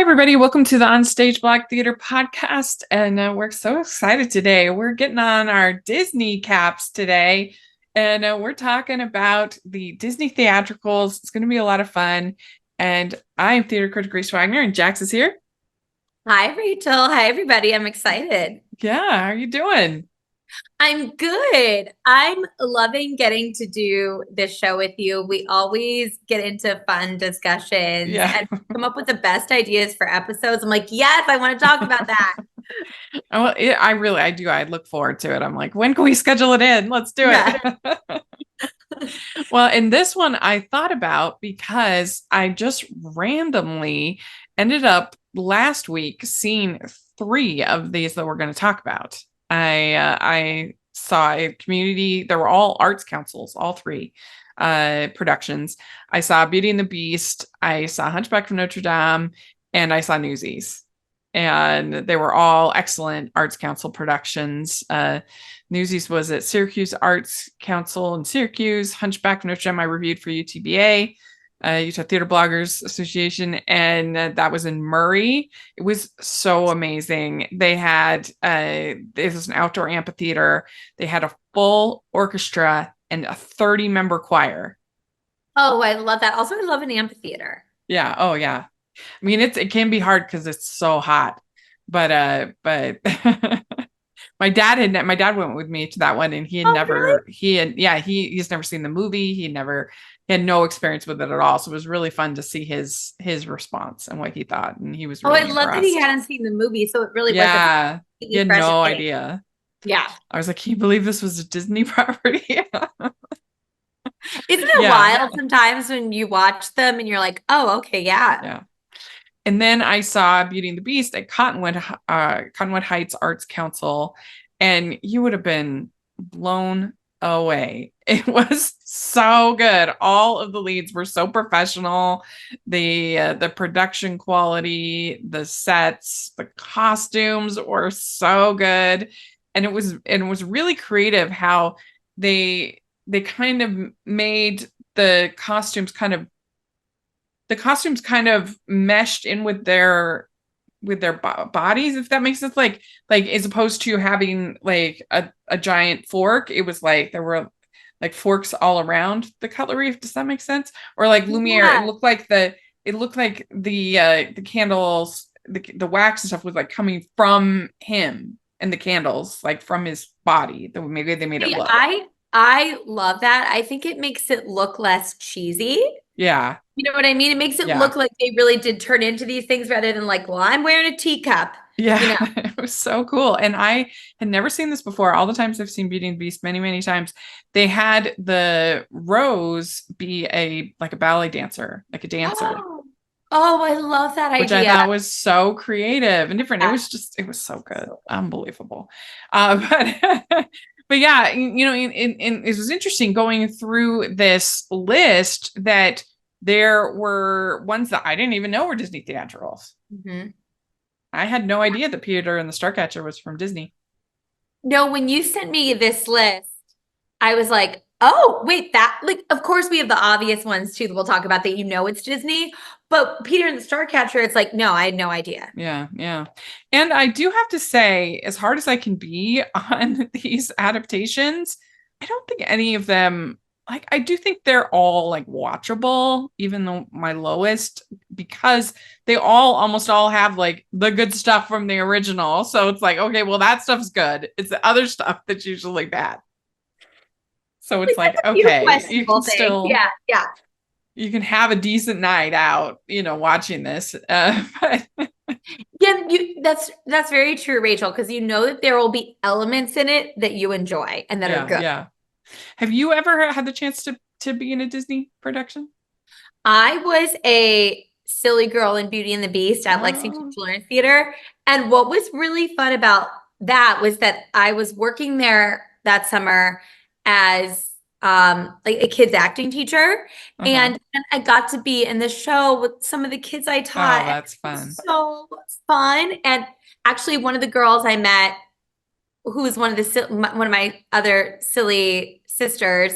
everybody. Welcome to the OnStage Blog Theater podcast. And we're so excited today. We're getting on our Disney caps today. And we're talking about the Disney theatricals. It's going to be a lot of fun. And I'm theater critic Grace Wagner, and Jax is here. Hi, Rachel. Hi, everybody. I'm excited. Yeah, how are you doing? I'm good. I'm loving getting to do this show with you. We always get into fun discussions and come up with the best ideas for episodes. I'm like, yes, I want to talk about that. I do. I look forward to it. I'm like, when can we schedule it in? Let's do it. Well, in this one, I thought about because I just randomly ended up last week seeing 3 of these that we're going to talk about. I saw a community. They were all arts councils, all 3 productions. I saw Beauty and the Beast. I saw Hunchback of Notre Dame, and I saw Newsies. And they were all excellent arts council productions. Newsies was at Syracuse Arts Council in Syracuse. Hunchback of Notre Dame I reviewed for UTBA, Utah Theater Bloggers Association, and that was in Murray. It was so amazing. They had this was an outdoor amphitheater. They had a full orchestra and a 30-member choir. Oh, I love that. Also, I love an amphitheater. Yeah. Oh, yeah. I mean, it can be hard because it's so hot, but my dad went with me to that one, and he's never seen the movie. He had no experience with it at all. So it was really fun to see his response and what he thought. And he was really I love that he hadn't seen the movie. So it really wasn't. He had no idea. Yeah. I was like, can you believe this was a Disney property? Isn't it wild sometimes when you watch them and you're like, oh, okay, yeah. Yeah. And then I saw Beauty and the Beast at Cottonwood Heights Arts Council, and you would have been blown away. It was so good. All of the leads were so professional. The production quality, the sets, the costumes were so good, and it was really creative how they kind of made the costumes kind of meshed in with their bodies, if that makes sense. Like as opposed to having like a giant fork, it was like there were like forks all around the cutlery. Does that make sense? Or like Lumiere, yeah. It looked like the candles, the wax and stuff was like coming from him, and the candles like from his body. Maybe they made it look. I love that. I think it makes it look less cheesy. Yeah. You know what I mean? It makes it look like they really did turn into these things rather than like, well, I'm wearing a teacup. Yeah, you know? It was so cool. And I had never seen this before. All the times I've seen Beauty and the Beast, many, many times, they had the Rose be a ballet dancer, like a dancer. Oh, I love that idea. Which I thought was so creative and different. Yeah. It was so good. Unbelievable. But yeah, you know, it was interesting going through this list that there were ones that I didn't even know were Disney theatricals. Mm-hmm. I had no idea that Peter and the Starcatcher was from Disney. No, when you sent me this list, I was like, oh, wait, of course we have the obvious ones too that we'll talk about that it's Disney. But Peter and the Starcatcher, it's like, no, I had no idea. Yeah, yeah. And I do have to say, as hard as I can be on these adaptations, I don't think any of them, I do think they're all watchable, even though my lowest, because they almost all have the good stuff from the original. So it's like, okay, well, that stuff's good. It's the other stuff that's usually bad. So it's like, okay, you can still, yeah. You can have a decent night out, watching this. But yeah, that's very true, Rachel, because that there will be elements in it that you enjoy and that are good. Yeah. Have you ever had the chance to be in a Disney production? I was a silly girl in Beauty and the Beast at Lexington Children's Theater. And what was really fun about that was that I was working there that summer as a kids acting teacher. And I got to be in the show with some of the kids I taught. Oh, that's fun. So fun. And actually one of the girls I met, who was one of my other silly sisters,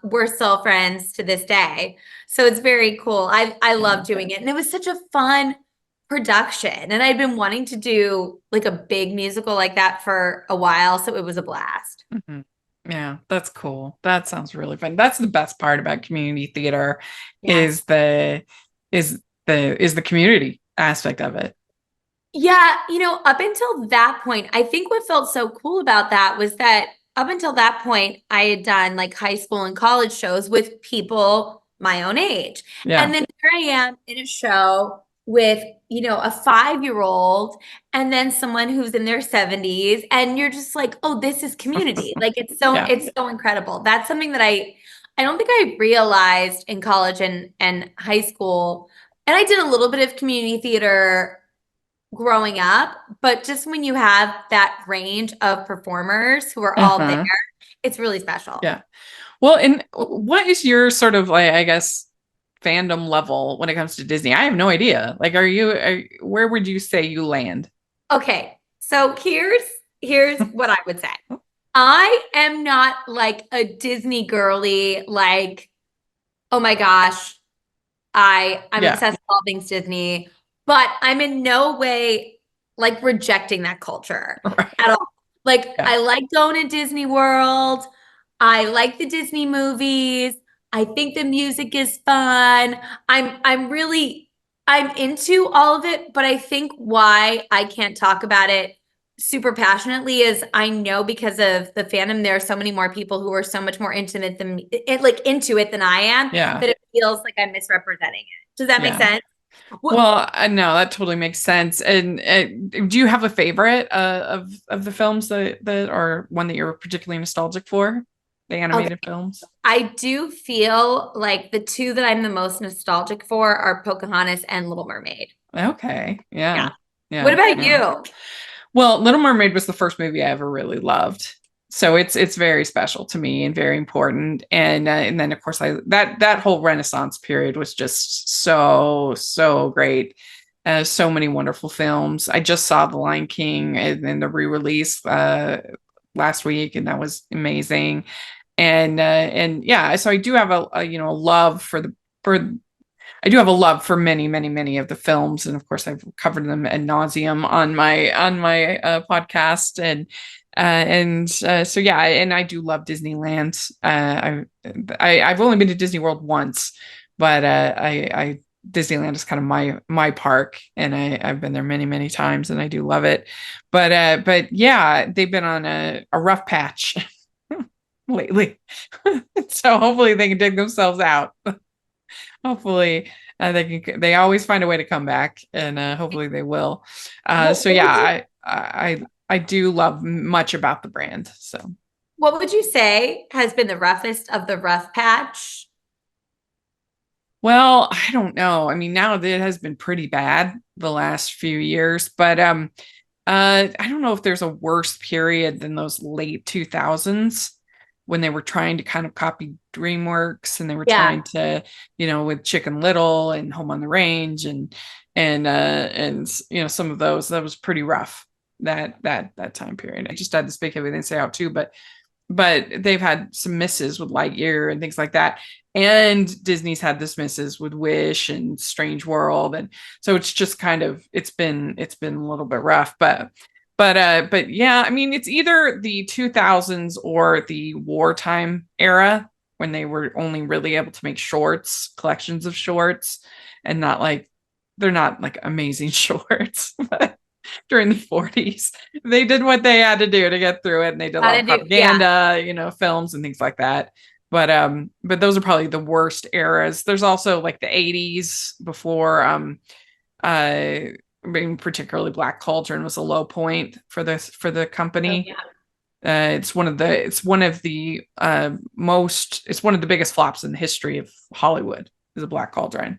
we're still friends to this day. So it's very cool. I love doing it. And it was such a fun production. And I'd been wanting to do like a big musical like that for a while. So it was a blast. Mm-hmm. Yeah, that's cool. That sounds really fun. That's the best part about community theater Yeah. is the community aspect of it. Yeah, up until that point, I think what felt so cool about that was that up until that point, I had done like high school and college shows with people my own age. Yeah. And then here I am in a show with, a 5-year-old and then someone who's in their 70s. And you're just like, oh, this is community. Like Yeah. it's so incredible. That's something that I don't think I realized in college and high school. And I did a little bit of community theater growing up, but just when you have that range of performers who are all there, it's really special. Yeah. Well, and what is your sort of like, I guess, fandom level when it comes to Disney? I have no idea. Like, where would you say you land? Okay. So here's what I would say. I am not like a Disney girly, like, oh my gosh, I'm obsessed with all things Disney, but I'm in no way like rejecting that culture at all. Like, I like going to Disney World. I like the Disney movies. I think the music is fun. I'm into all of it, but I think why I can't talk about it super passionately is I know because of the fandom, there are so many more people who are so much more intimate than into it than I am. Yeah. That it feels like I'm misrepresenting it. Does that make sense? Well, no, that totally makes sense. And do you have a favorite of the films that or one that you're particularly nostalgic for? The animated films? I do feel like the two that I'm the most nostalgic for are Pocahontas and Little Mermaid. Okay. Yeah. What about you? Well, Little Mermaid was the first movie I ever really loved. So it's very special to me and very important. And then of course that whole Renaissance period was just so great. So many wonderful films. I just saw The Lion King and the re-release last week, and that was amazing. And yeah, so I do have a love for I do have a love for many of the films, and of course I've covered them ad nauseum on my podcast, so yeah, and I do love Disneyland. I've only been to Disney World once, but I Disneyland is kind of my park, and I've been there many times, and I do love it. But yeah, they've been on a rough patch lately, so hopefully they can dig themselves out. Hopefully they always find a way to come back, and hopefully they will. So yeah, I do love much about the brand. So what would you say has been the roughest of the rough patch? Well, I don't know. I mean, now it has been pretty bad the last few years, but I don't know if there's a worse period than those late 2000s when they were trying to kind of copy DreamWorks, and they were trying to, with Chicken Little and Home on the Range and some of those. That was pretty rough, that time period. I just had to speak everything say out too, but they've had some misses with Lightyear and things like that. And Disney's had this misses with Wish and Strange World. And so it's just kind of, it's been a little bit rough, but yeah, I mean, it's either the 2000s or the wartime era when they were only really able to make collections of shorts, and they're not like amazing shorts, but during the 40s, they did what they had to do to get through it. And they did a lot of propaganda, films and things like that. But those are probably the worst eras. There's also like the 80s before, particularly Black Cauldron was a low point for the company. Oh, yeah. It's one of the biggest flops in the history of Hollywood, is a Black Cauldron.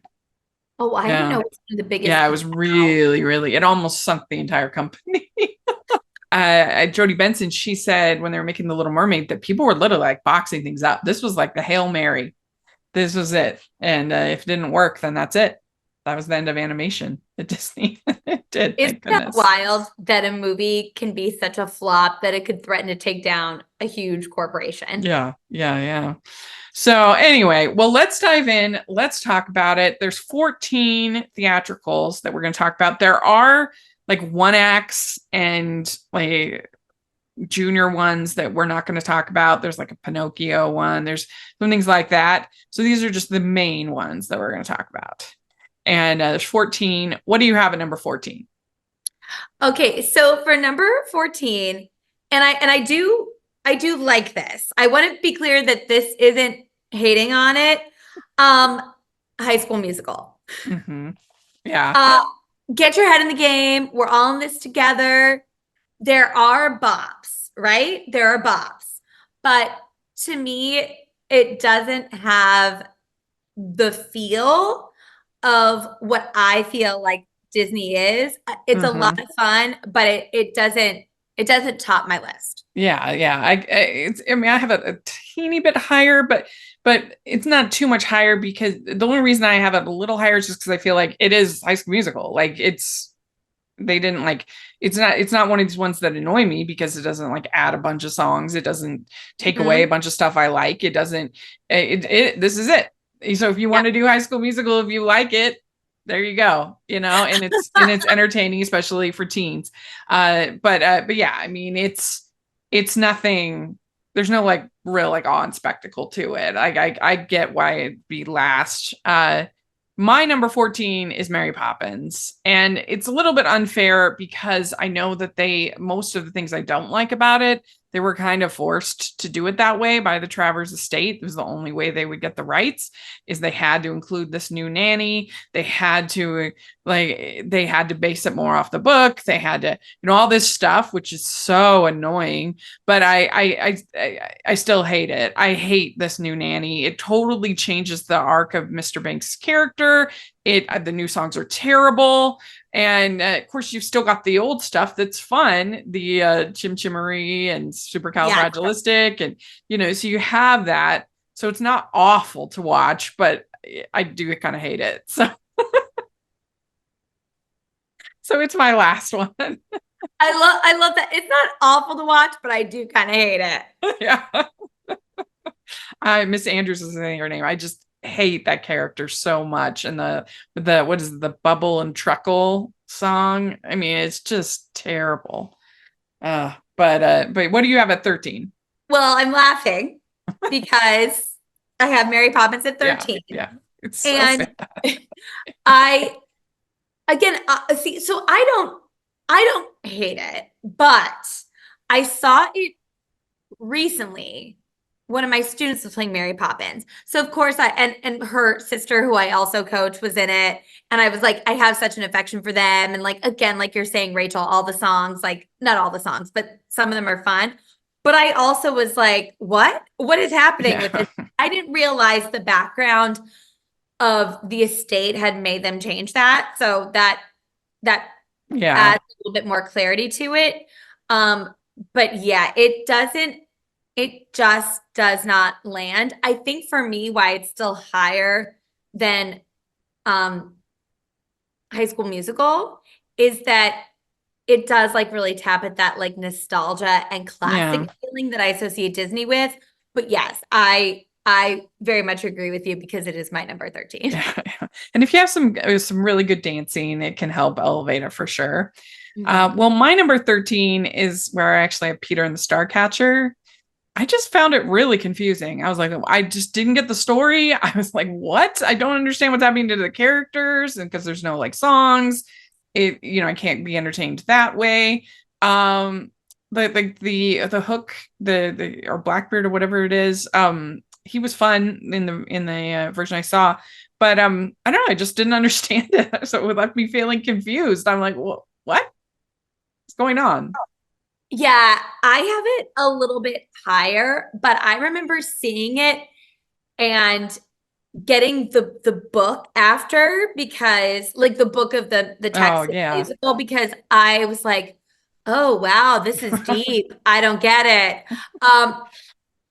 Oh, I didn't know it was one of the biggest. Yeah, it was really, it almost sunk the entire company. Jodie Benson, she said when they were making The Little Mermaid that people were literally like boxing things up. This was like the Hail Mary. This was it. And if it didn't work, then that's it. that was the end of animation at Disney. It did, Isn't thank that goodness. wild that a movie can be such a flop that it could threaten to take down a huge corporation? Yeah. So anyway, well, let's dive in. Let's talk about it. There's 14 theatricals that we're going to talk about. There are like one acts and like junior ones that we're not going to talk about. There's like a Pinocchio one. There's some things like that. So these are just the main ones that we're going to talk about. And there's 14. What do you have at number 14? Okay, so for number 14, and I do like this. I want to be clear that this isn't hating on it. High School Musical. Mm-hmm. Yeah. Get your head in the game. We're all in this together. There are bops, right? There are bops. But to me, it doesn't have the feel of what I feel like Disney is. It's a lot of fun, but it doesn't top my list. Yeah. I mean, I have a teeny bit higher, but it's not too much higher because the only reason I have it a little higher is just because I feel like it is High School Musical. Like they didn't like, it's not one of these ones that annoy me because it doesn't like add a bunch of songs. It doesn't take away a bunch of stuff I like. It doesn't, this is it. So if you want to do High School Musical, if you like it, there you go, and it's entertaining, especially for teens. But yeah, I mean, it's nothing. There's no like real like awe and spectacle to it. I get why it'd be last. My number 14 is Mary Poppins, and it's a little bit unfair because I know that most of the things I don't like about it, they were kind of forced to do it that way by the Travers estate. It was the only way they would get the rights, is they had to include this new nanny. They had to base it more off the book. They had to, all this stuff, which is so annoying, but I still hate it. I hate this new nanny. It totally changes the arc of Mr. Banks' character. The new songs are terrible. And of course, you've still got the old stuff that's fun, the Chim Chimmery and Supercalifragilistic, and so you have that. So it's not awful to watch, but I do kind of hate it. So, so it's my last one. I love that. It's not awful to watch, but I do kind of hate it. Yeah. Miss Andrews is her name. I just hate that character so much. And the what is it, the Bubble and Truckle song? I mean, it's just terrible. But what do you have at 13? Well, I'm laughing because I have Mary Poppins at 13. Yeah. It's so and sad. I again see, so I don't hate it, but I saw it recently. One of my students was playing Mary Poppins. So of course and her sister, who I also coach, was in it. And I was like, I have such an affection for them. And like, again, like you're saying, Rachel, all the songs, like not all the songs, but some of them are fun. But I also was like, what is happening with this? I didn't realize the background of the estate had made them change that. So that adds a little bit more clarity to it. But yeah, it just does not land. I think for me, why it's still higher than High School Musical is that it does like really tap at that like nostalgia and classic feeling that I associate Disney with. But yes, I very much agree with you because it is my number 13. Yeah. And if you have some really good dancing, it can help elevate it for sure. Well, my number 13 is where I actually have Peter and the Starcatcher. I just found it really confusing. I was like, I just didn't get the story. I was like, what? I don't understand what's happening to the characters, and because there's no like songs, I can't be entertained that way. The Hook, or Blackbeard or whatever it is, he was fun in the version I saw, but I don't know, I just didn't understand it, so it left me feeling confused. I'm like, well, what's going on? Yeah, I have it a little bit higher, but I remember seeing it and getting the book after, because like the book of the text musical, because I was like, oh wow, this is deep. I don't get it.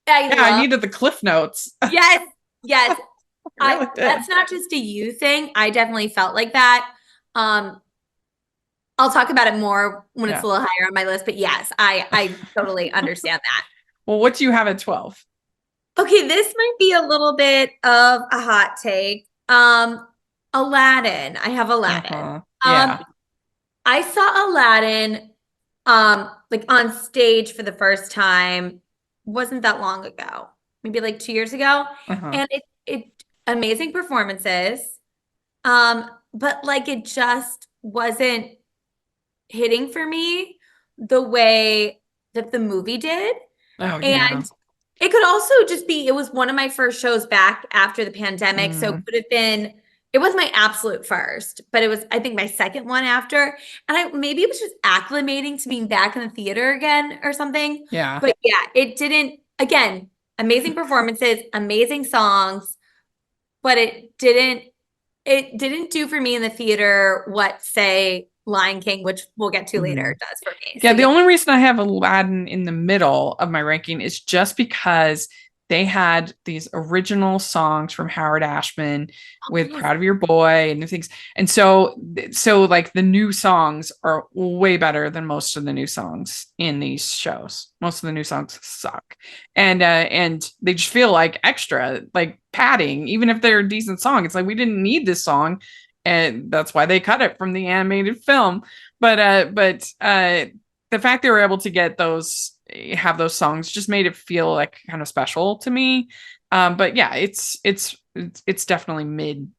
I needed the Cliff Notes. Yes. It really did. That's not just a you thing. I definitely felt like that. Um, I'll talk about it more when it's Yeah. a little higher on my list, but yes, I totally understand that. Well, what do you have at 12? Okay, this might be a little bit of a hot take. Aladdin. I have Aladdin. Uh-huh. Um, Yeah. I saw Aladdin like on stage for the first time wasn't that long ago. Maybe like 2 years ago. Uh-huh. And it amazing performances. But like it just wasn't hitting for me the way that the movie did. Oh, yeah. And it could also just be, it was one of my first shows back after the pandemic. So it Mm, could have been, it was my absolute first, but it was, I think, my second one after. And maybe it was just acclimating to being back in the theater again or something. yeah. But yeah, it didn't, again, amazing performances, amazing songs, but it didn't do for me in the theater what, say, Lion King, which we'll get to later, Mhm. does for me. Yeah, So the yeah. only reason I have Aladdin in the middle of my ranking is just because they had these original songs from Howard Ashman Oh, with yes. Proud of Your Boy and new things. And so like the new songs are way better than most of the new songs in these shows. Most of the new songs suck. And they just feel like extra, like padding, even if they're a decent song. It's like we didn't need this song. And that's why they cut it from the animated film. But the fact they were able to get those have those songs just made it feel like kind of special to me. But yeah, it's definitely mid,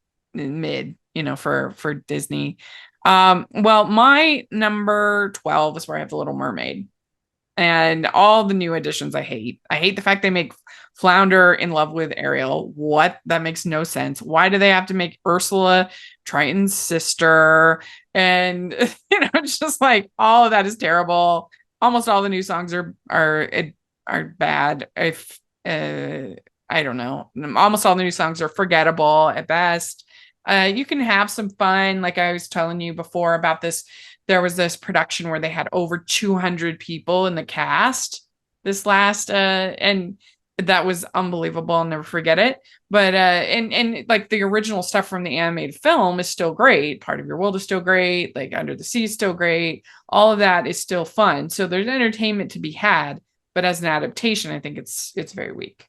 for Disney. Well, my number 12 is where I have the Little Mermaid and all the new additions I hate. I hate the fact they make Flounder in love with Ariel. What? That makes no sense. Why do they have to make Ursula Triton's sister? And it's just like all of that is terrible. Almost all the new songs are bad. If I don't know, almost all the new songs are forgettable at best. You can have some fun, like I was telling you before about this. There was this production where they had over 200 people in the cast this last and that was unbelievable. I'll never forget it. But and like the original stuff from the animated film is still great. Part of Your World is still great. Like Under the Sea is still great. All of that is still fun. So there's entertainment to be had, but as an adaptation, I think it's very weak.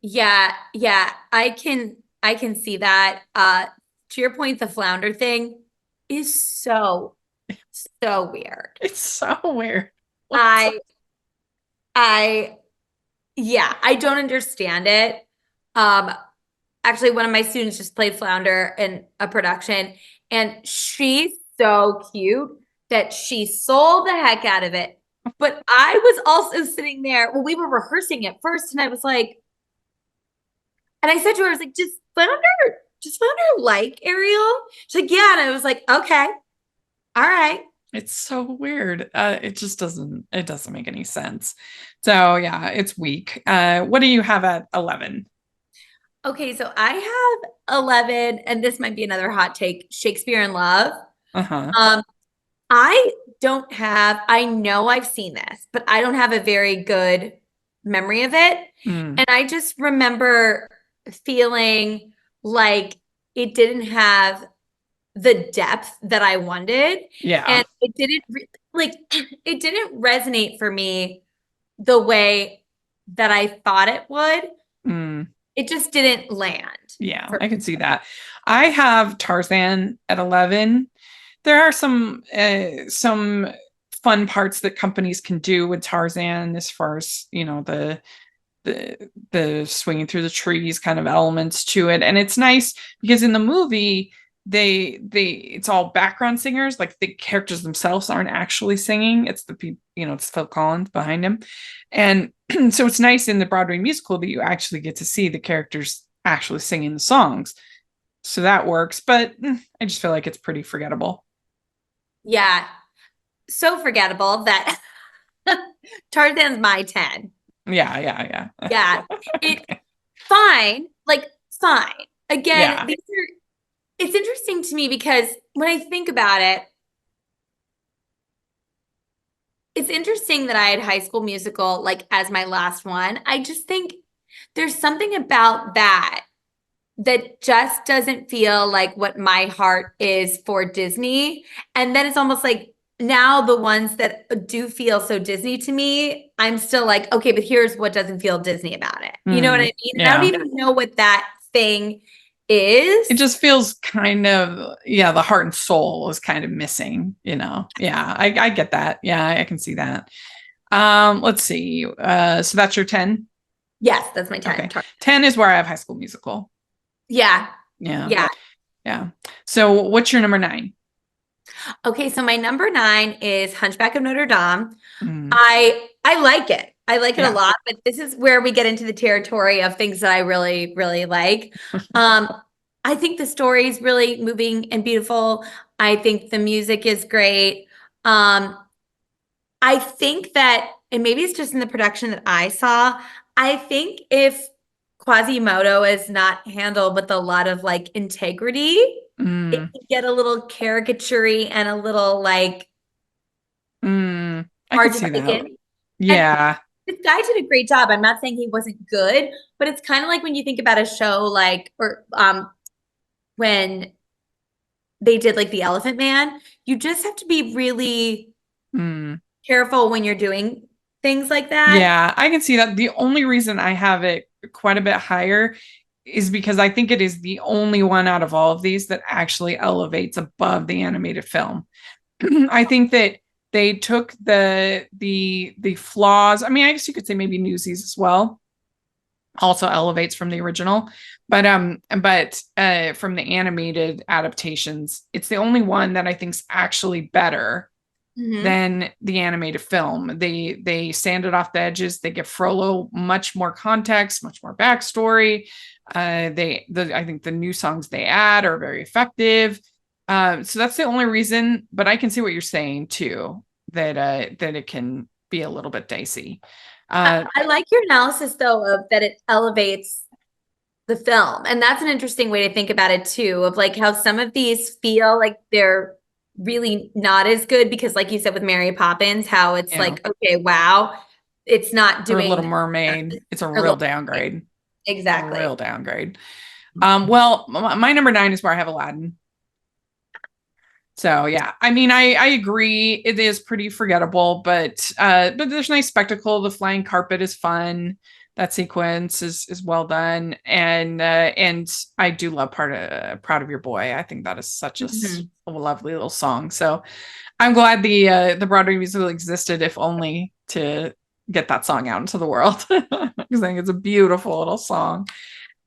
Yeah, yeah, I can see that. To your point, the flounder thing is so weird. It's so weird. I I yeah, I don't understand it. Um Actually one of my students just played flounder in a production and she's so cute that she sold the heck out of it. But I was also sitting there, well, we were rehearsing it first and I was like, and I said to her, I was like, just flounder like Ariel? She's like, yeah. And I was like, okay, all right. It's so weird. It doesn't make any sense. So yeah, it's weak. What do you have at 11? Okay, so I have 11, and this might be another hot take, Shakespeare in Love. Uh-huh. Um, I don't have, I know I've seen this, but I don't have a very good memory of it. Mm, And I just remember feeling like it didn't have the depth that I wanted. yeah. And it didn't like it didn't resonate for me the way that I thought it would. Mm, It just didn't land yeah, for I can see that. I have Tarzan at 11. There are some fun parts that companies can do with Tarzan as far as, the swinging through the trees kind of elements to it. And it's nice because in the movie they it's all background singers, like the characters themselves aren't actually singing. It's the people, it's Phil Collins behind him. And so it's nice in the Broadway musical that you actually get to see the characters actually singing the songs. So that works, but I just feel like it's pretty forgettable. yeah, so forgettable that Tarzan's my 10. Yeah, yeah, yeah. Yeah. It fine, like fine. Again, Yeah. it's interesting to me because when I think about it, it's interesting that I had High School Musical like as my last one. I just think there's something about that that just doesn't feel like what my heart is for Disney. And then it's almost like now the ones that do feel so Disney to me, I'm still like, okay, but here's what doesn't feel Disney about it. You know what I mean? And I don't even know what that thing is. It just feels kind of, the heart and soul is kind of missing, Yeah, I get that. Yeah, I can see that. Let's see. So that's your 10? Yes, that's my 10. Okay. 10 is where I have High School Musical. Yeah. Yeah. Yeah. Yeah. So what's your number 9? Okay, so my number 9 is Hunchback of Notre Dame. I like it. I like it a lot, but this is where we get into the territory of things that I really, really like. I think the story is really moving and beautiful. I think the music is great. I think that, and maybe it's just in the production that I saw, I think if Quasimodo is not handled with a lot of like integrity, it can get a little caricature-y and a little like I hard can to see take that. in. Yeah. And this guy did a great job. I'm not saying he wasn't good, but it's kind of like when you think about a show like, or when they did like The Elephant Man, you just have to be really careful when you're doing things like that. Yeah, I can see that. The only reason I have it quite a bit higher is because I think it is the only one out of all of these that actually elevates above the animated film. I think that they took the flaws. I mean, I guess you could say maybe Newsies as well also elevates from the original, but from the animated adaptations, it's the only one that I think is actually better than the animated film. They sanded off the edges. They give Frollo much more context, much more backstory. I think the new songs they add are very effective. So that's the only reason. But I can see what you're saying too, that it can be a little bit dicey. I like your analysis though of that it elevates the film, and that's an interesting way to think about it too. Of like how some of these feel like they're really not as good because, like you said with Mary Poppins, how it's like, okay, wow, it's not doing. Or Little Mermaid, it's a real downgrade. Exactly. A real downgrade. Well, my number 9 is where I have Aladdin. So yeah, I mean, I agree. It is pretty forgettable, but there's nice spectacle. The flying carpet is fun. That sequence is well done, and I do love Proud of Your Boy. I think that is such a lovely little song. So I'm glad the Broadway musical existed, if only to get that song out into the world, because I think it's a beautiful little song.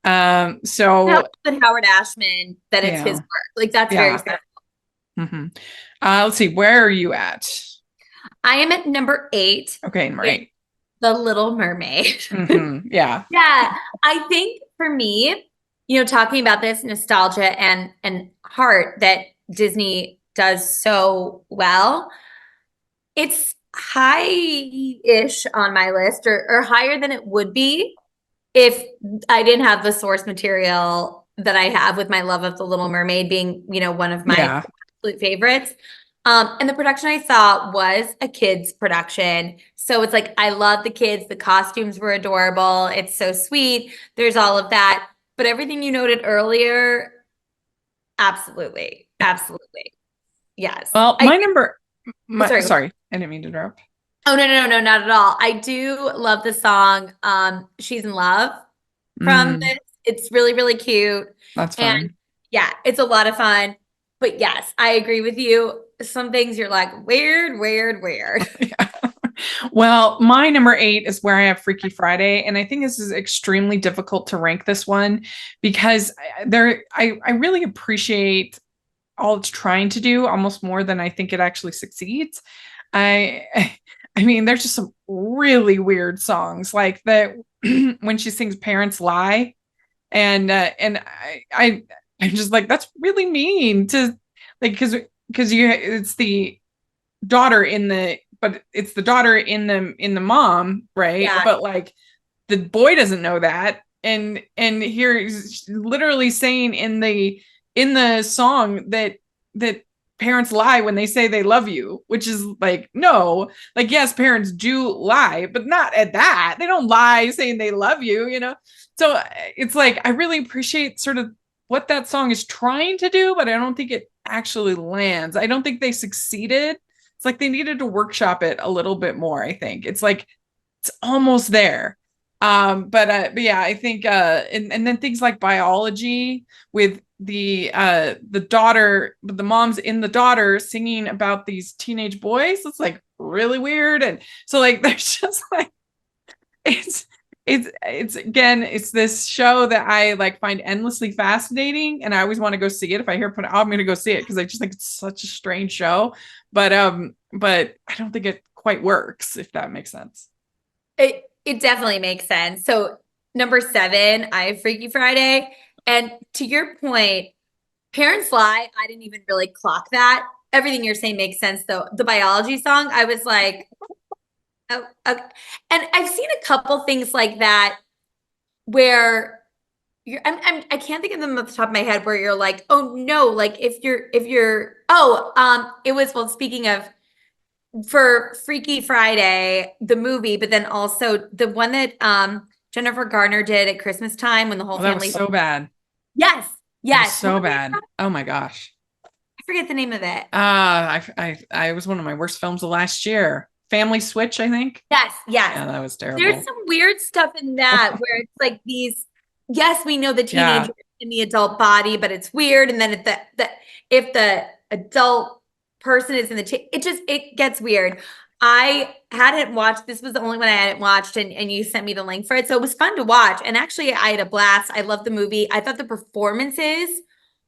So with Howard Ashman, that it's his work. Like that's very special. Let's see, where are you at? I am at number 8. Okay, number 8. The Little Mermaid. Yeah. Yeah. I think for me, talking about this nostalgia and heart that Disney does so well, it's high-ish on my list or higher than it would be if I didn't have the source material that I have with my love of The Little Mermaid being, one of my absolute favorites. And the production I saw was a kids production. So it's like, I love the kids. The costumes were adorable. It's so sweet. There's all of that. But everything you noted earlier, absolutely. Absolutely. Yes. Well, sorry, I didn't mean to interrupt. Oh, no, not at all. I do love the song, She's in Love from this. It's really, really cute. That's fun. And yeah, it's a lot of fun. But yes, I agree with you. Some things you're like, weird. Yeah. Well, my number 8 is where I have Freaky Friday. And I think this is extremely difficult to rank this one because I really appreciate all it's trying to do almost more than I think it actually succeeds. I mean, there's just some really weird songs like that when she sings Parents Lie. And I'm just like, that's really mean to like, because it's the daughter in the mom, right? Yeah. But like the boy doesn't know that. And here he's literally saying in the song that parents lie when they say they love you, which is like, no, like, yes, parents do lie, but not at that. They don't lie saying they love you, you know? So it's like, I really appreciate sort of what that song is trying to do, but I don't think it actually lands. I don't think they succeeded. It's like they needed to workshop it a little bit more, I think. It's like, it's almost there. But yeah, I think and then things like biology with the daughter, the mom's in the daughter singing about these teenage boys. It's like really weird. And so like there's just like it's again, it's this show that I like find endlessly fascinating, and I always want to go see it. If I hear put I'm gonna go see it because I just think it's such a strange show. But I don't think it quite works, if that makes sense. It definitely makes sense. So number 7, I have Freaky Friday. And to your point, Parents Lie, I didn't even really clock that. Everything you're saying makes sense though. The biology song, I was like, oh, okay. And I've seen a couple things like that where I can't think of them off the top of my head where you're like, oh no, like if you're, it was, well, speaking of, for Freaky Friday, the movie, but then also the one that Jennifer Garner did at Christmas time when the whole that family. was so bad. Yes, yes, so bad. Oh my gosh, I forget the name of it. I was one of my worst films of last year. Family Switch, I think. Yes, Yeah, that was terrible. There's some weird stuff in that where it's like these. Yes, we know the teenager in the adult body, but it's weird. And then if the adult person is in the it gets weird. I hadn't watched, this was the only one I hadn't watched, and you sent me the link for it. So it was fun to watch. And actually I had a blast. I loved the movie. I thought the performances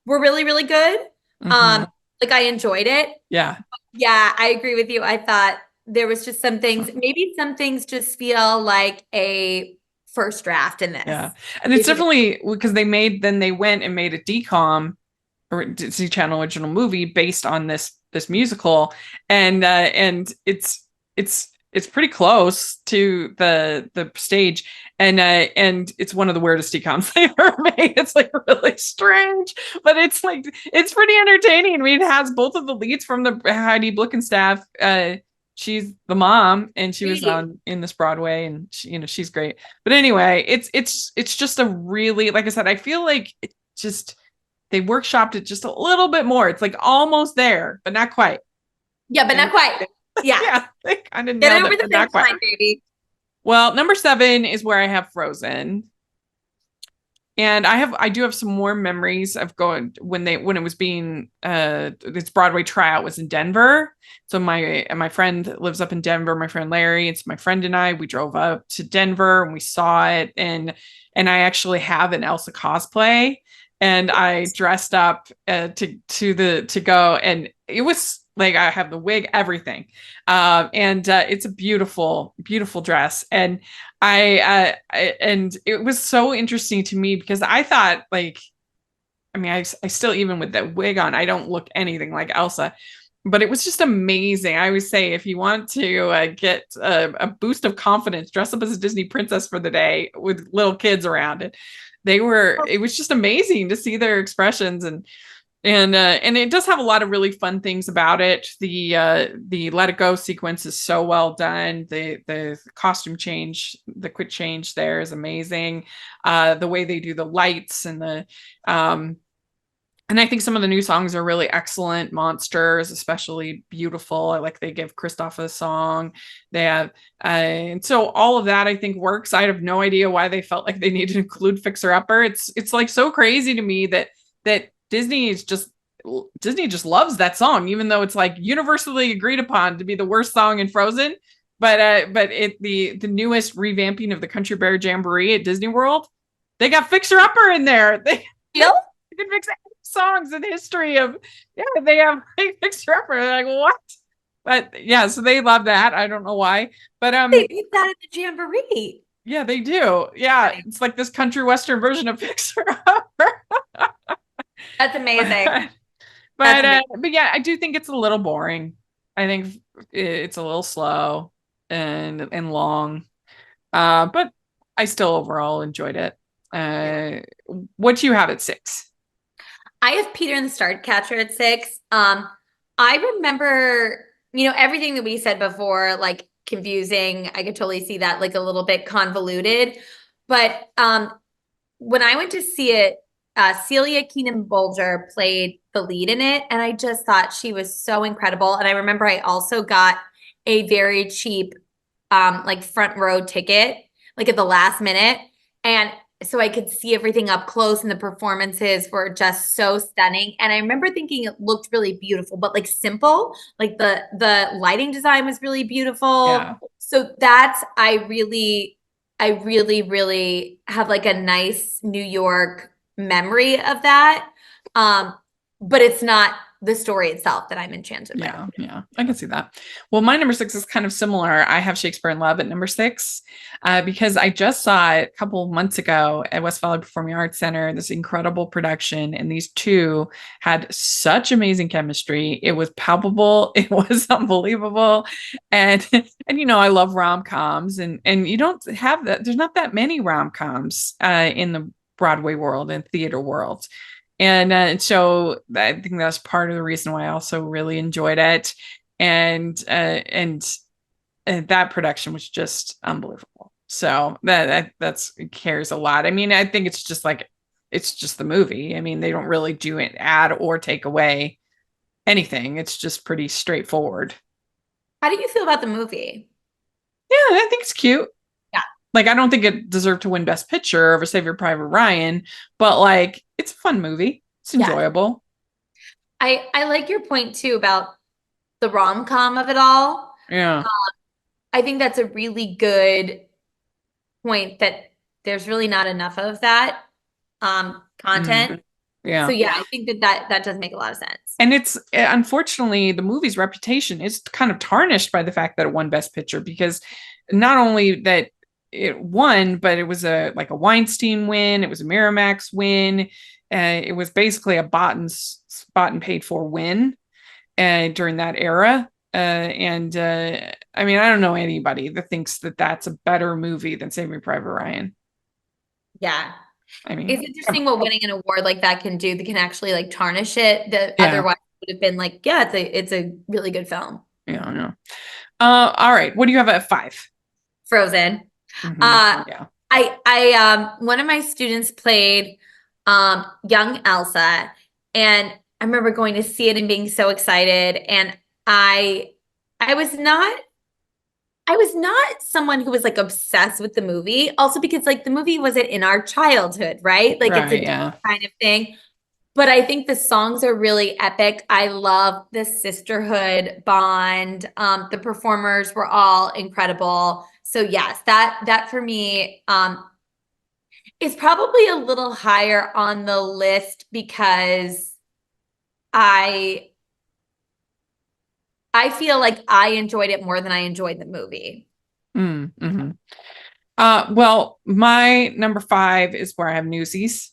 were really, really good. Like I enjoyed it. Yeah. Yeah, I agree with you. I thought there was just some things, maybe some things just feel like a first draft in this. Yeah. And it's definitely because they went and made a DCOM or Disney Channel original movie based on this musical, and it's pretty close to the stage, and it's one of the weirdest DCOMs they ever made. It's like really strange, but it's like it's pretty entertaining. I mean, it has both of the leads from the Heidi Blickenstaff. She's the mom, and she was in this Broadway, and she, she's great. But anyway, it's just a really, like I said, I feel like it just, they workshopped it just a little bit more. It's like almost there, but not quite. Yeah, but not quite. Yeah. Yeah, they kind of get nailed over it, the finish line, baby. Well, number 7 is where I have Frozen. And I do have some more memories of going when it was being its Broadway tryout was in Denver. So my friend lives up in Denver, my friend Larry. It's my friend and I, we drove up to Denver and we saw it, and I actually have an Elsa cosplay, and I dressed up to go, and it was like I have the wig, everything. And it's a beautiful, beautiful dress. And and it was so interesting to me because I thought, like, I mean, I still, even with that wig on, I don't look anything like Elsa, but it was just amazing. I always say, if you want to get a boost of confidence, dress up as a Disney princess for the day with little kids around it. It was just amazing to see their expressions, and it does have a lot of really fun things about it. The Let It Go sequence is so well done. The costume change, the quick change there is amazing. The way they do the lights and and I think some of the new songs are really excellent. Monsters, especially beautiful. I like they give Kristoff a song. They have, and so all of that I think works. I have no idea why they felt like they needed to include Fixer Upper. It's like so crazy to me that Disney just loves that song, even though it's like universally agreed upon to be the worst song in Frozen. But the newest revamping of the Country Bear Jamboree at Disney World, they got Fixer Upper in there. They can fix songs in history of, they have Fixer Upper. They're like, what? But yeah, so they love that. I don't know why, but they did that at the Jamboree. Yeah, they do. Yeah, it's like this country western version of Fixer Upper. That's amazing. But yeah, I do think it's a little boring. I think it's a little slow and long. But I still overall enjoyed it. What do you have at 6? I have Peter and the Starcatcher at 6. I remember, everything that we said before, like confusing. I could totally see that, like a little bit convoluted. But when I went to see it, Celia Keenan Bolger played the lead in it, and I just thought she was so incredible. And I remember I also got a very cheap, like front row ticket, like at the last minute, and so I could see everything up close, and the performances were just so stunning. And I remember thinking it looked really beautiful, but like simple, like the lighting design was really beautiful. Yeah. So I really, really have like a nice New York memory of that. But it's not the story itself that I'm enchanted with. Yeah, I can see that. Well, my number 6 is kind of similar. I have Shakespeare in Love at number 6 because I just saw it a couple of months ago at West Valley Performing Arts Center, this incredible production. And these two had such amazing chemistry. It was palpable. It was unbelievable. And, I love rom-coms and you don't have that. There's not that many rom-coms in the Broadway world and theater world. And so I think that's part of the reason why I also really enjoyed it. And that production was just unbelievable. So that's cares a lot. I mean, I think it's just the movie. I mean, they don't really do it add or take away anything. It's just pretty straightforward. How do you feel about the movie? Yeah, I think it's cute. Yeah. Like, I don't think it deserved to win Best Picture over Saving Private Ryan, but like, it's a fun movie. It's enjoyable. I like your point too about the rom-com of it all. Yeah. I think that's a really good point, that there's really not enough of that content. Yeah. So yeah, I think that does make a lot of sense. And it's unfortunately the movie's reputation is kind of tarnished by the fact that it won Best Picture, because not only that it won, but it was a Weinstein win, it was a Miramax win, it was basically a bought and paid for win during that era. I mean, I don't know anybody that thinks that that's a better movie than Saving Private Ryan. Yeah. I mean, it's interesting what winning an award like that can do. That can actually like tarnish it. That Yeah. otherwise would have been like, yeah, it's a really good film. Yeah, I know. All right. What do you have at 5? Frozen. Mhm. Yeah. I one of my students played young Elsa, and I remember going to see it and being so excited. And I was not someone who was like obsessed with the movie, also because like the movie wasn't in our childhood, right? Like it's a different kind of thing. But I think the songs are really epic. I love the sisterhood bond. The performers were all incredible. So yes, that for me is probably a little higher on the list, because I feel like I enjoyed it more than I enjoyed the movie. Mm-hmm. Well, my number 5 is where I have Newsies.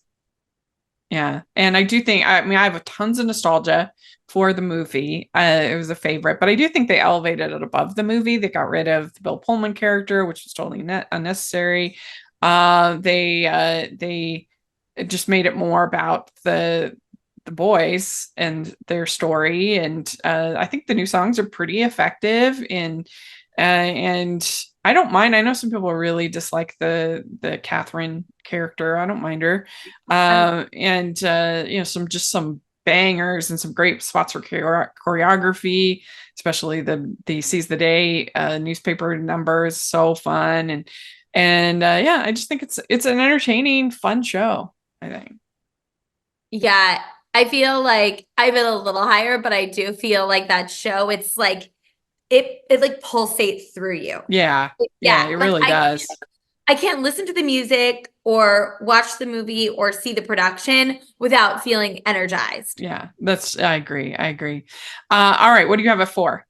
Yeah. And I do think, I mean, I have tons of nostalgia for the movie. It was a favorite, but I do think they elevated it above the movie. They got rid of the Bill Pullman character, which was totally unnecessary. They just made it more about the boys and their story. And I think the new songs are pretty effective and I don't mind. I know some people really dislike the Catherine character. I don't mind her. And some bangers and some great spots for choreography, especially the Seize the Day newspaper numbers. So fun. And yeah, I just think it's an entertaining, fun show, I think. Yeah, I feel like I have it a little higher, but I do feel like that show, it's like it like pulsates through you. Yeah. Yeah, it really does. I can't listen to the music or watch the movie or see the production without feeling energized. Yeah, I agree. All right, what do you have at 4?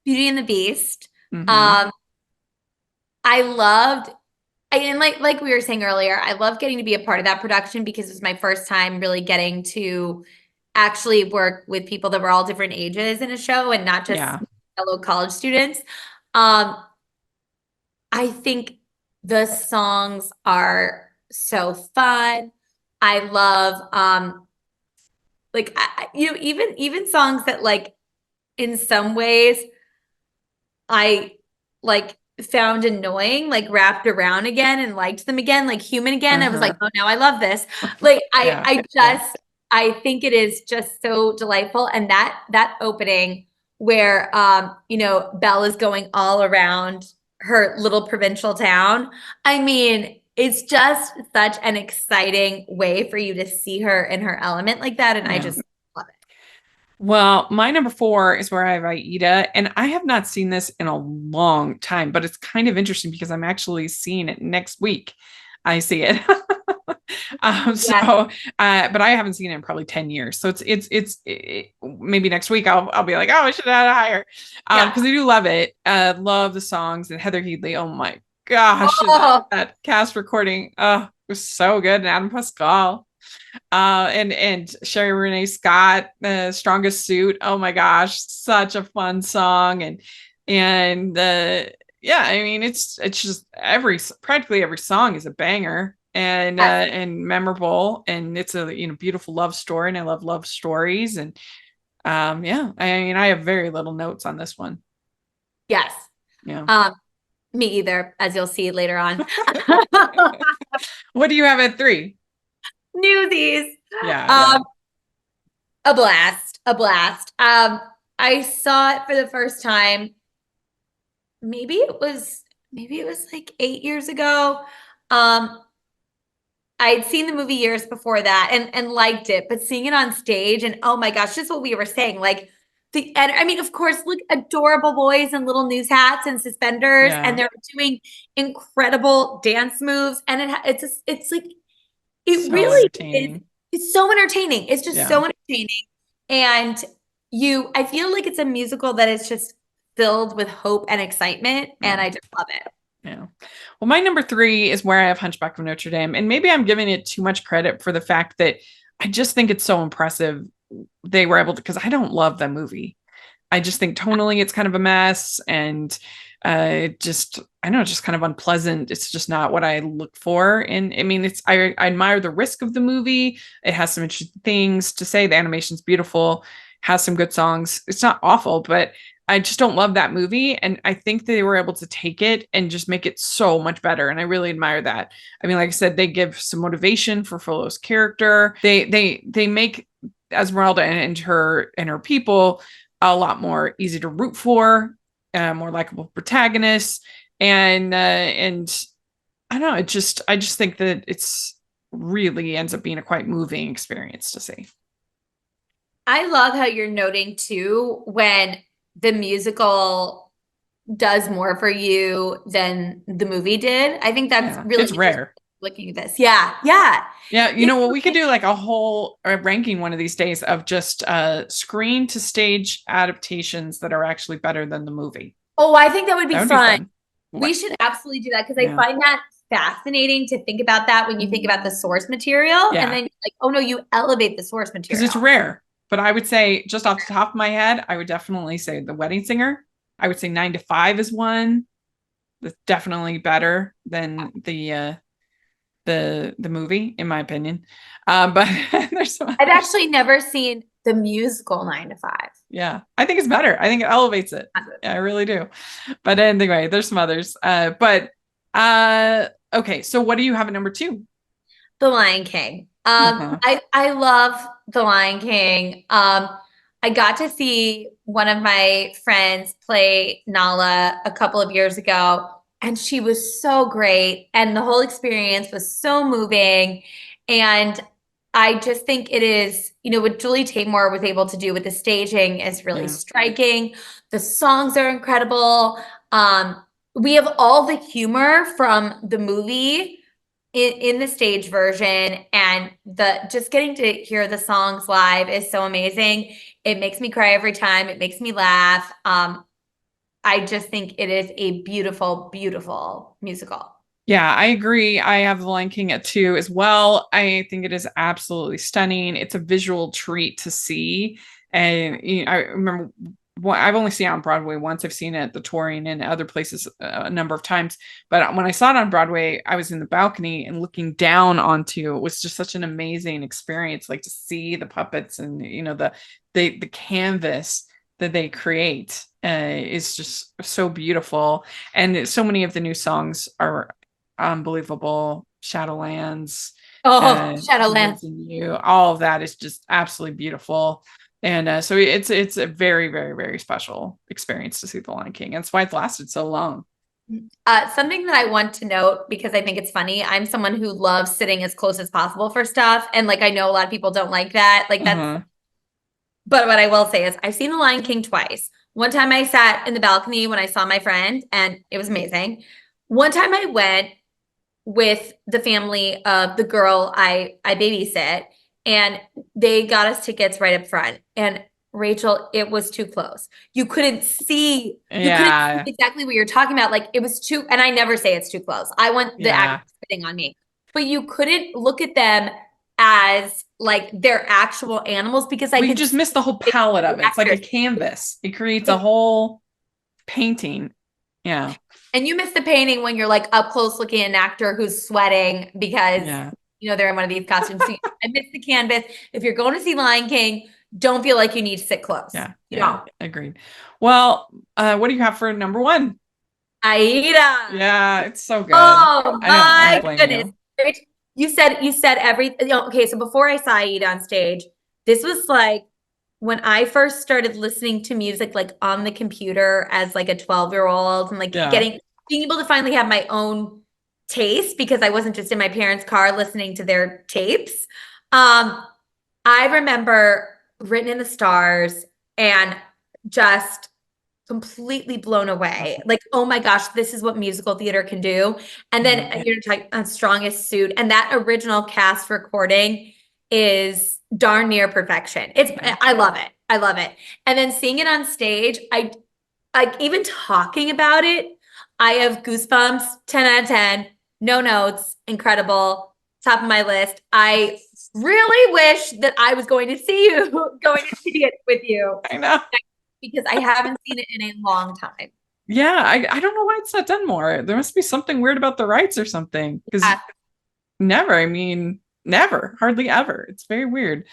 Beauty and the Beast. Mm-hmm. I loved, and like we were saying earlier, I love getting to be a part of that production, because it was my first time really getting to actually work with people that were all different ages in a show, and not just fellow college students. I think the songs are so fun. I love even songs that like in some ways I like found annoying, like wrapped around again and liked them again, like human again. I was like, oh, now I love this. Like I think it is just so delightful. And that opening where Belle is going all around her little provincial town. I mean, it's just such an exciting way for you to see her in her element like that. And I just love it. Well, my number 4 is Where I Have Aida, and I have not seen this in a long time, but it's kind of interesting because I'm actually seeing it next week. I see it. But I haven't seen it in probably 10 years. So it's maybe next week I'll be like, oh, I should have had it higher. Because I do love it. Love the songs, and Heather Headley. Oh my gosh, that cast recording. It was so good. And Adam Pascal. And Sherry Renee Scott, Strongest Suit. Oh my gosh, such a fun song. And yeah, I mean, it's just practically every song is a banger and memorable, and it's a beautiful love story, and I love love stories. And yeah, I mean, I have very little notes on this one. Yes. Me either, as you'll see later on. What do you have at 3? Newsies. Yeah. A blast. I saw it for the first time. Maybe it was like 8 years ago. I'd seen the movie years before that and liked it, but seeing it on stage, and oh my gosh, just what we were saying, like I mean, of course, look, adorable boys in little news hats and suspenders, and they're doing incredible dance moves, and it's like it so really is. It's so entertaining. It's just so entertaining, and I feel like it's a musical that is just filled with hope and excitement, and I just love it. Yeah. Well, my number 3 is Where I Have Hunchback of Notre Dame. And maybe I'm giving it too much credit for the fact that I just think it's so impressive they were able to, because I don't love that movie. I just think tonally it's kind of a mess, and I know it's just kind of unpleasant. It's just not what I look for. And I mean, I admire the risk of the movie. It has some interesting things to say. The animation's beautiful, has some good songs. It's not awful, but I just don't love that movie. And I think they were able to take it and just make it so much better. And I really admire that. I mean, like I said, they give some motivation for Frollo's character. They make Esmeralda and her people a lot more easy to root for, more likable protagonists. And I don't know, I just think that it's really ends up being a quite moving experience to see. I love how you're noting too, when the musical does more for you than the movie did. I think that's really it's rare. Looking at this. Yeah. You know what? We could do like a whole ranking one of these days of just screen to stage adaptations that are actually better than the movie. Oh, I think that would be fun. We should absolutely do that, because I find that fascinating to think about that when you think about the source material. And then like, oh no, you elevate the source material. Because it's rare. But I would say, just off the top of my head, I would definitely say The Wedding Singer. I would say 9 to 5 is one that's definitely better than the movie, in my opinion. But there's I've actually never seen the musical 9 to 5. Yeah, I think it's better. I think it elevates it. Yeah, I really do. But anyway, there's some others. Okay, so what do you have at number 2? The Lion King. I love The Lion King. I got to see one of my friends play Nala a couple of years ago, and she was so great. And the whole experience was so moving. And I just think it is, what Julie Taymor was able to do with the staging is really striking. The songs are incredible. We have all the humor from the movie in the stage version, and just getting to hear the songs live is so amazing. It makes me cry every time. It makes me laugh. I just think it is a beautiful, beautiful musical. Yeah, I agree. I have The Lion King at 2 as well. I think it is absolutely stunning. It's a visual treat to see. And I remember I've only seen it on Broadway once. I've seen it at the Touring and other places a number of times. But when I saw it on Broadway, I was in the balcony and looking down onto it was just such an amazing experience, like to see the puppets and, the canvas that they create is just so beautiful. And so many of the new songs are unbelievable. Shadowlands, Shadowlands. and You, all of that is just absolutely beautiful. And so it's a very, very, very special experience to see The Lion King. That's why it's lasted so long. Something that I want to note, because I think it's funny, I'm someone who loves sitting as close as possible for stuff. And like, I know a lot of people don't like that. Like that's, but what I will say is I've seen The Lion King twice. One time I sat in the balcony when I saw my friend and it was amazing. One time I went with the family of the girl I babysit, and they got us tickets right up front. And Rachel, it was too close. You couldn't see exactly what you're talking about. Like it was too, and I never say it's too close. I want the actors sitting on me, but you couldn't look at them as like they're actual animals, because you just miss the whole palette of it. It's like a canvas. It creates a whole painting. Yeah. And you miss the painting when you're like up close looking at an actor who's sweating because you know they're in one of these costumes. So I miss the canvas. If you're going to see Lion King, don't feel like you need to sit close. Yeah, agreed. Well, what do you have for number one? Aida. Yeah, it's so good. Oh my goodness. You said everything. Okay, so before I saw Aida on stage, this was like when I first started listening to music like on the computer as like a 12-year-old, and like being able to finally have my own taste, because I wasn't just in my parents' car listening to their tapes. I remember Written in the Stars and just completely blown away. Like, oh my gosh, this is what musical theater can do. And then you're talking on Strongest Suit, and that original cast recording is darn near perfection. I love it. I love it. And then seeing it on stage, I even talking about it, I have goosebumps. 10 out of 10, no notes, incredible, top of my list. I really wish that I was going to see it with you. I know. Because I haven't seen it in a long time. Yeah, I don't know why it's not done more. There must be something weird about the rights or something. Because never, hardly ever. It's very weird.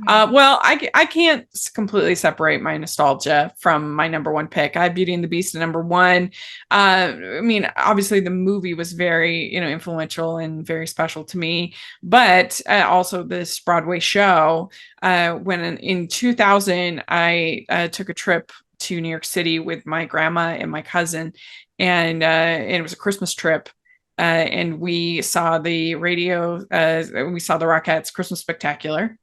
Well, I can't completely separate my nostalgia from my number one pick. I have Beauty and the Beast at number one. I mean, obviously the movie was very, influential and very special to me, but also this Broadway show, when in 2000, I took a trip to New York City with my grandma and my cousin, and it was a Christmas trip. And we saw the we saw the Rockettes Christmas Spectacular.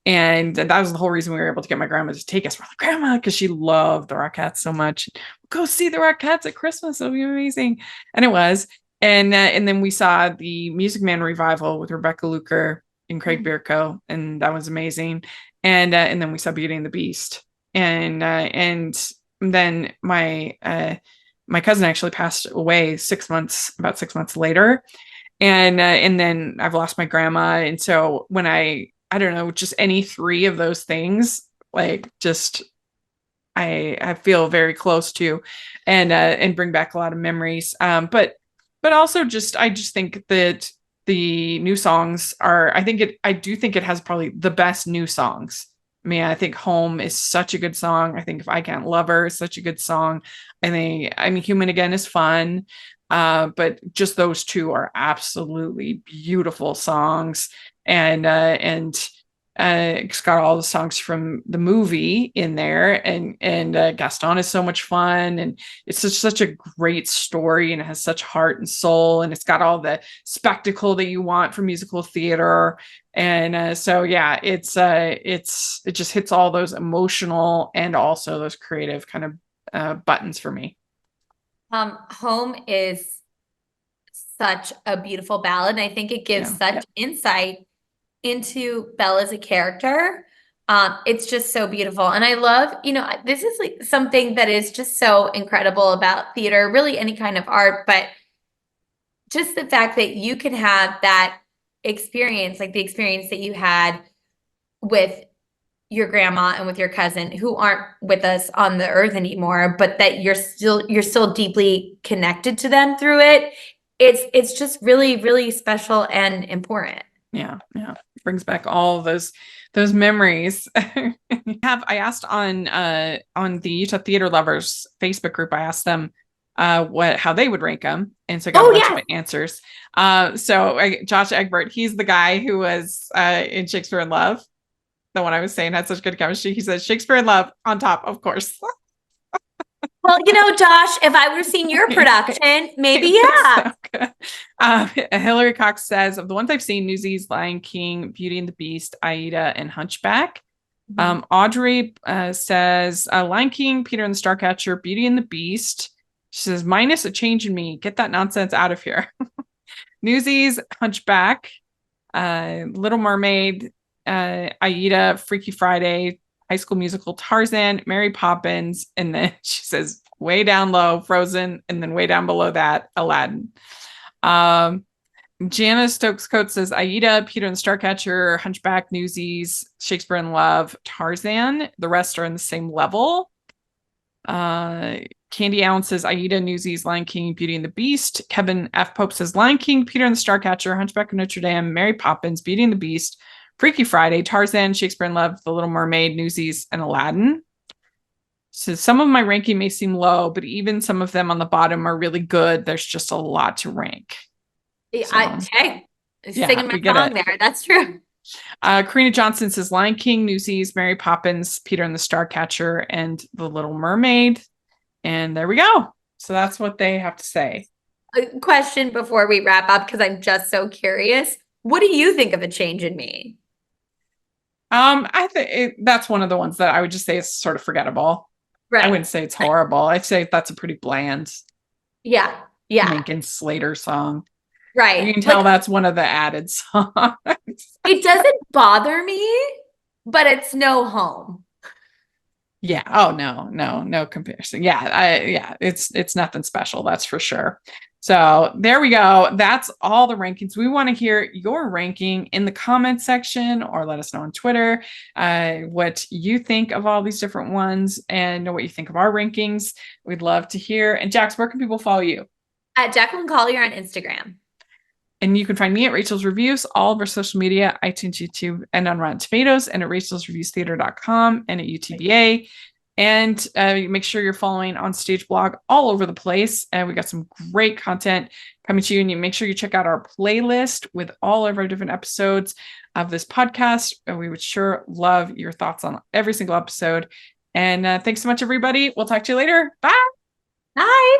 And that was the whole reason we were able to get my grandma to take us. We're like, Grandma, because she loved the Rockettes so much. Go see the Rockettes at Christmas. It'll be amazing. And it was. And then we saw the Music Man revival with Rebecca Luker and Craig Bierko. And that was amazing. And then we saw Beauty and the Beast. And then my cousin actually passed away about 6 months later. And then I've lost my grandma. And so when I don't know, just any three of those things, like just, I feel very close to, and bring back a lot of memories. But also I just think that the new songs I do think it has probably the best new songs. I mean, I think Home is such a good song. I think If I Can't Love Her is such a good song. Human Again is fun. But just those two are absolutely beautiful songs. And it's got all the songs from the movie in there. And Gaston is so much fun. And it's such a great story, and it has such heart and soul. And it's got all the spectacle that you want from musical theater. And so, yeah, it just hits all those emotional and also those creative kind of buttons for me. Home is such a beautiful ballad. And I think it gives such insight into Belle as a character. It's just so beautiful. And I love, this is like something that is just so incredible about theater, really any kind of art, but just the fact that you can have that experience, like the experience that you had with your grandma and with your cousin, who aren't with us on the earth anymore, but that you're still deeply connected to them through it. It's just really, really special and important. Yeah. It brings back all those those memories. I asked on the Utah Theater Lovers Facebook group, I asked them how they would rank them, and so I got a bunch of answers. Josh Egbert, he's the guy who was in Shakespeare in Love, the one I was saying had such good chemistry. He says Shakespeare in Love on top, of course. Well, Josh, if I would have seen your production, maybe, yeah. So Hillary Cox says, of the ones I've seen, Newsies, Lion King, Beauty and the Beast, Aida, and Hunchback. Audrey says, Lion King, Peter and the Starcatcher, Beauty and the Beast. She says, minus a change in me. Get that nonsense out of here. Newsies, Hunchback, Little Mermaid, Aida, Freaky Friday, High School Musical, Tarzan, Mary Poppins, and then she says way down low, Frozen, and then way down below that, Aladdin. Jana Stokes-Coates says Aida, Peter and the Starcatcher, Hunchback, Newsies, Shakespeare in Love, Tarzan. The rest are in the same level. Candy Allen says Aida, Newsies, Lion King, Beauty and the Beast. Kevin F. Pope says Lion King, Peter and the Starcatcher, Hunchback of Notre Dame, Mary Poppins, Beauty and the Beast, Freaky Friday, Tarzan, Shakespeare in Love, The Little Mermaid, Newsies, and Aladdin. So some of my ranking may seem low, but even some of them on the bottom are really good. There's just a lot to rank. Singing my song there. That's true. Karina Johnson says Lion King, Newsies, Mary Poppins, Peter and the Starcatcher, and The Little Mermaid. And there we go. So that's what they have to say. A question before we wrap up, because I'm just so curious. What do you think of A Change in Me? I think that's one of the ones that I would just say is sort of forgettable. Right. I wouldn't say it's horrible. I'd say that's a pretty bland. Yeah. Lincoln Slater song. Right. You can tell that's one of the added songs. It doesn't bother me, but it's no home. Yeah. Oh, no comparison. Yeah. It's nothing special. That's for sure. So there we go. That's all the rankings. We want to hear your ranking in the comment section, or let us know on Twitter what you think of all these different ones and know what you think of our rankings. We'd love to hear. And Jax, where can people follow you? At Jacklyn Collier on Instagram. And you can find me at Rachel's Reviews, all of our social media, iTunes, YouTube, and on Rotten Tomatoes, and at rachelsreviewstheater.com and at UTBA. And make sure you're following OnStage Blog all over the place. And we got some great content coming to you. And you make sure you check out our playlist with all of our different episodes of this podcast. And we would sure love your thoughts on every single episode. And thanks so much, everybody. We'll talk to you later. Bye. Bye.